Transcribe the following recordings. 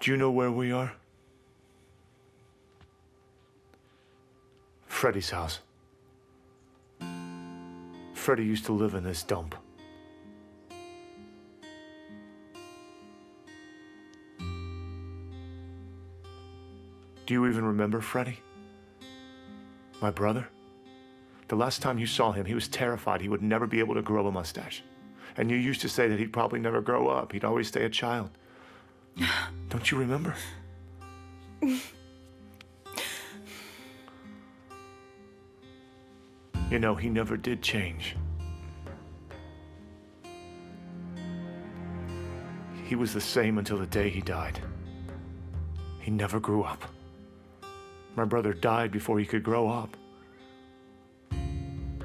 Do you know where we are? Freddy's house. Freddy used to live in this dump. Do you even remember Freddy? My brother? The last time you saw him, he was terrified he would never be able to grow a mustache. And you used to say that he'd probably never grow up. He'd always stay a child. Don't you remember? You know, he never did change. He was the same until the day he died. He never grew up. My brother died before he could grow up.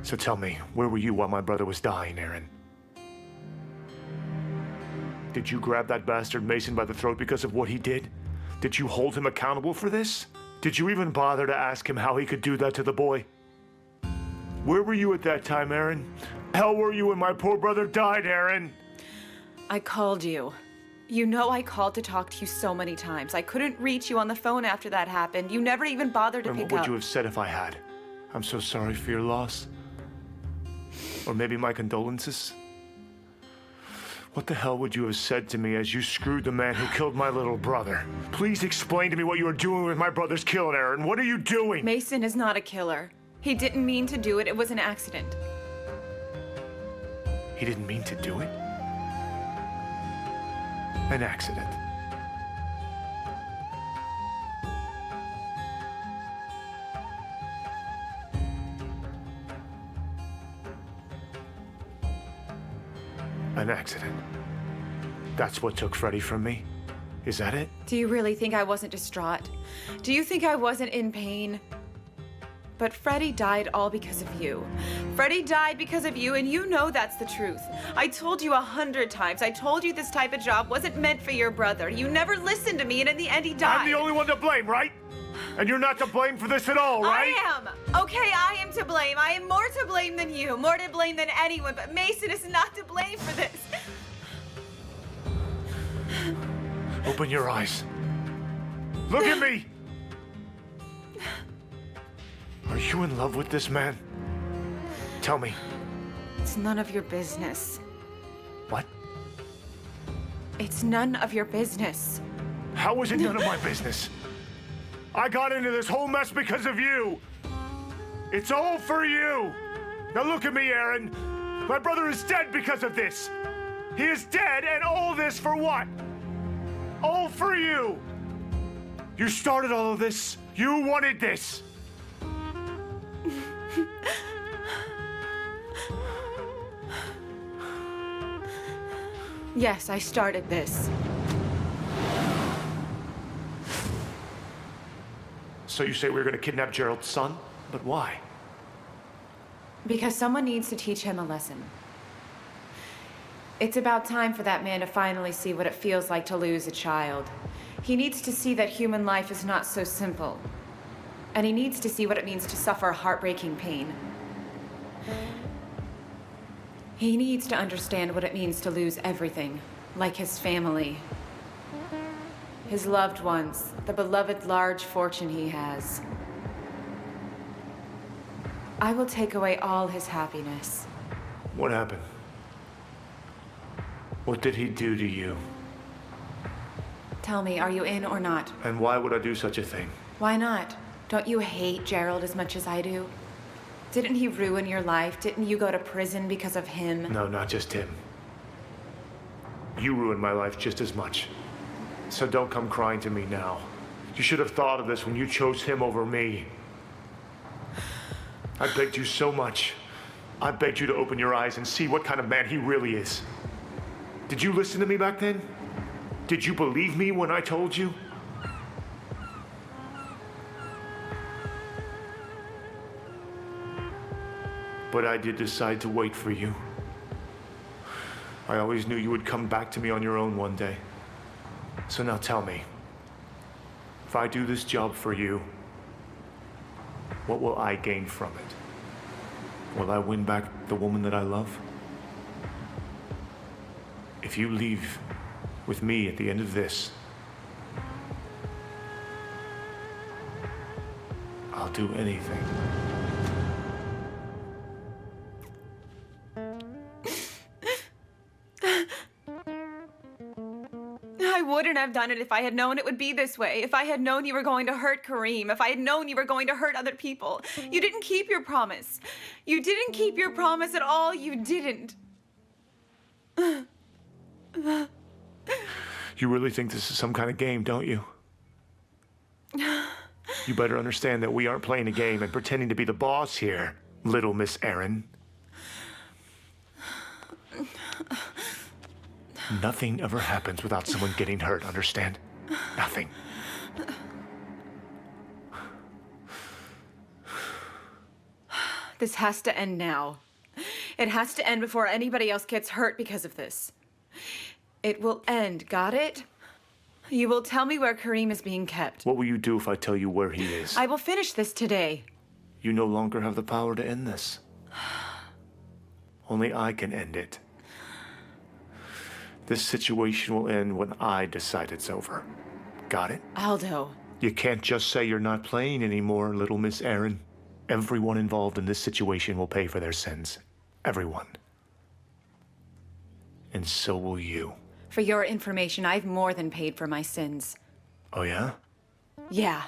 So tell me, where were you while my brother was dying, Aaron? Did you grab that bastard Mason by the throat because of what he did? Did you hold him accountable for this? Did you even bother to ask him how he could do that to the boy? Where were you at that time, Aaron? Hell were you when my poor brother died, Aaron? I called you. You know I called to talk to you so many times. I couldn't reach you on the phone after that happened. You never even bothered to pick up. What would you have said if I had? I'm so sorry for your loss. Or maybe my condolences? What the hell would you have said to me as you screwed the man who killed my little brother? Please explain to me what you were doing with my brother's kill, Aaron. What are you doing? Mason is not a killer. He didn't mean to do it. It was an accident. He didn't mean to do it? An accident. An accident. That's what took Freddy from me? Is that it? Do you really think I wasn't distraught? Do you think I wasn't in pain? But Freddy died all because of you. Freddy died because of you, and you know that's the truth. I told you 100 times. I told you this type of job wasn't meant for your brother. You never listened to me, and in the end, he died. I'm the only one to blame, right? And you're not to blame for this at all, right? I am. Okay, I am to blame. I am more to blame than you, more to blame than anyone, but Mason is not to blame for this. Open your eyes. Look at me! Are you in love with this man? Tell me. It's none of your business. What? It's none of your business. How is it none of my business? I got into this whole mess because of you. It's all for you. Now look at me, Aaron. My brother is dead because of this. He is dead, and all this for what? All for you. You started all of this. You wanted this. Yes, I started this. So you say we're going to kidnap Gerald's son? But why? Because someone needs to teach him a lesson. It's about time for that man to finally see what it feels like to lose a child. He needs to see that human life is not so simple. And he needs to see what it means to suffer heartbreaking pain. He needs to understand what it means to lose everything, like his family, his loved ones, the beloved large fortune he has. I will take away all his happiness. What happened? What did he do to you? Tell me, are you in or not? And why would I do such a thing? Why not? Don't you hate Gerald as much as I do? Didn't he ruin your life? Didn't you go to prison because of him? No, not just him. You ruined my life just as much. So don't come crying to me now. You should have thought of this when you chose him over me. I begged you so much. I begged you to open your eyes and see what kind of man he really is. Did you listen to me back then? Did you believe me when I told you? But I did decide to wait for you. I always knew you would come back to me on your own one day. So now tell me, if I do this job for you, what will I gain from it? Will I win back the woman that I love? If you leave with me at the end of this, I'll do anything. I wouldn't have done it if I had known it would be this way. If I had known you were going to hurt Kareem. If I had known you were going to hurt other people. You didn't keep your promise. You didn't keep your promise at all. You didn't. You really think this is some kind of game, don't you? You better understand that we aren't playing a game and pretending to be the boss here, little Miss Erin. Nothing ever happens without someone getting hurt, understand? Nothing. This has to end now. It has to end before anybody else gets hurt because of this. It will end, got it? You will tell me where Kareem is being kept. What will you do if I tell you where he is? I will finish this today. You no longer have the power to end this. Only I can end it. This situation will end when I decide it's over. Got it? Aldo. You can't just say you're not playing anymore, little Miss Erin. Everyone involved in this situation will pay for their sins. Everyone. And so will you. For your information, I've more than paid for my sins. Oh, yeah? Yeah.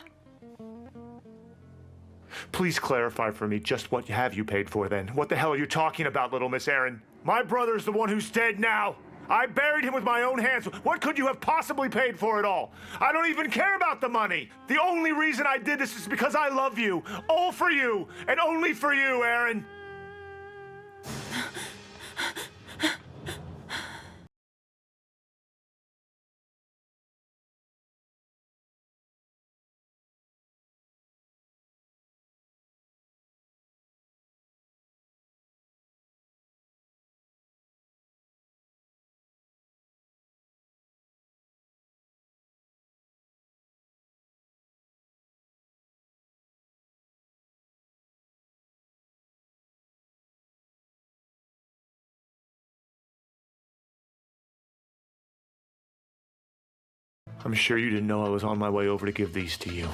Please clarify for me just what have you paid for then? What the hell are you talking about, little Miss Erin? My brother's the one who's dead now. I buried him with my own hands. What could you have possibly paid for it all? I don't even care about the money. The only reason I did this is because I love you. All for you, and only for you, Erin. I'm sure you didn't know I was on my way over to give these to you.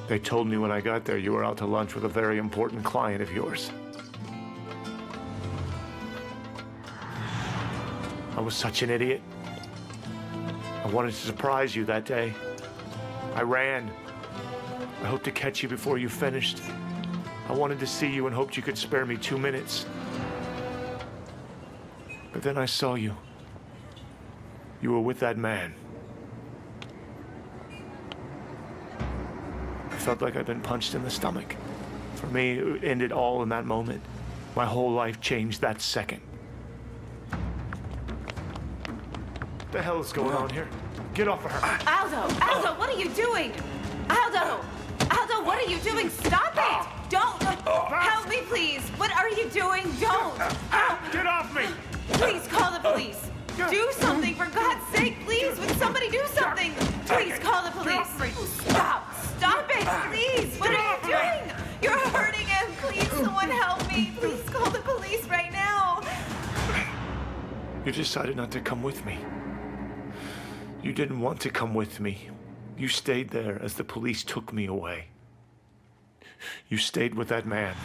They told me when I got there you were out to lunch with a very important client of yours. I was such an idiot. I wanted to surprise you that day. I ran. I hoped to catch you before you finished. I wanted to see you and hoped you could spare me 2 minutes. But then I saw you. You were with that man. I felt like I'd been punched in the stomach. For me, it ended all in that moment. My whole life changed that second. What the hell is going on here? Get off of her. Aldo, what are you doing? Aldo, what are you doing? Stop it! Don't! Help me, please! What are you doing? Don't! Help! Get off me! Please call the police! Do something, for God's sake, please! Would somebody do something? Please call the police! Stop! Stop it, please! What are you doing? You're hurting him! Please, someone help me! Please call the police right now! You decided not to come with me. You didn't want to come with me. You stayed there as the police took me away. You stayed with that man.